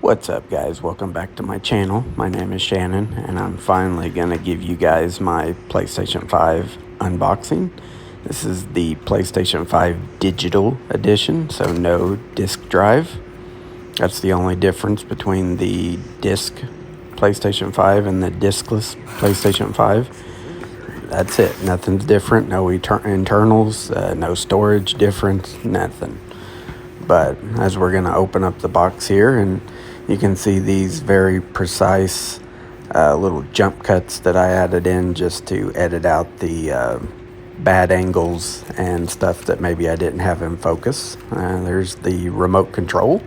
What's up, guys? Welcome back to my channel. My name is Shannon, and I'm finally going to give you guys my PlayStation 5 unboxing. This is the PlayStation 5 Digital Edition, so no disc drive. That's the only difference between the disc PlayStation 5 and the discless PlayStation 5. That's it. Nothing's different. No internals, no storage difference, nothing. But as we're going to open up the box here, and you can see these very precise little jump cuts that I added in just to edit out the bad angles and stuff that maybe I didn't have in focus. There's the remote control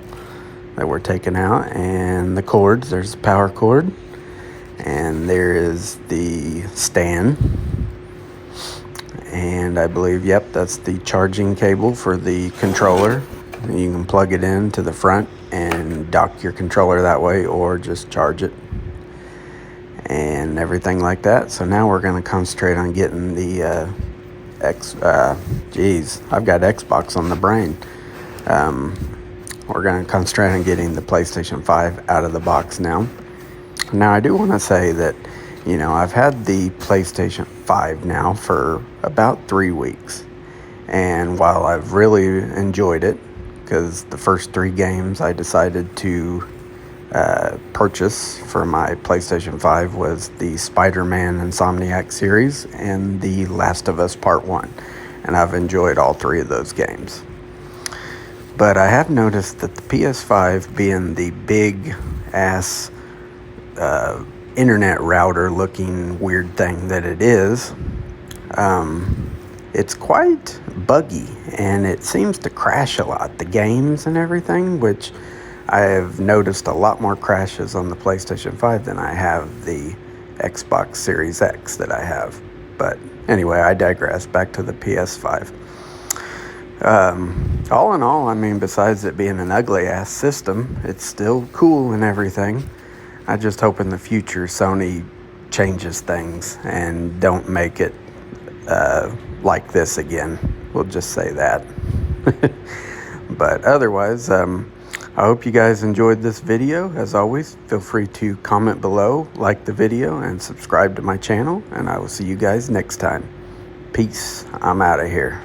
that we're taking out, and the cords. There's the power cord, and there is the stand. And I believe, yep, that's the charging cable for the controller. You can plug it in to the front and dock your controller that way, or just charge it and everything like that. So now we're going to concentrate on getting the I've got Xbox on the brain. We're going to concentrate on getting the PlayStation 5 out of the box now. Now, I do want to say that, I've had the PlayStation 5 now for about 3 weeks. And while I've really enjoyed it, because the first 3 games I decided to purchase for my PlayStation 5 was the Spider-Man Insomniac series and The Last of Us Part 1. And I've enjoyed all 3 of those games. But I have noticed that the PS5, being the big-ass internet router-looking weird thing that it is, it's quite buggy, and it seems to crash a lot, the games and everything, which I have noticed a lot more crashes on the PlayStation 5 than I have the Xbox Series X that I have. But anyway, I digress. Back to the PS5. All in all, besides it being an ugly-ass system, it's still cool and everything. I just hope in the future Sony changes things and don't make it like this again. We'll just say that. But otherwise, I hope you guys enjoyed this video. As always, feel free to comment below, like the video, and subscribe to my channel. And I will see you guys next time. Peace. I'm out of here.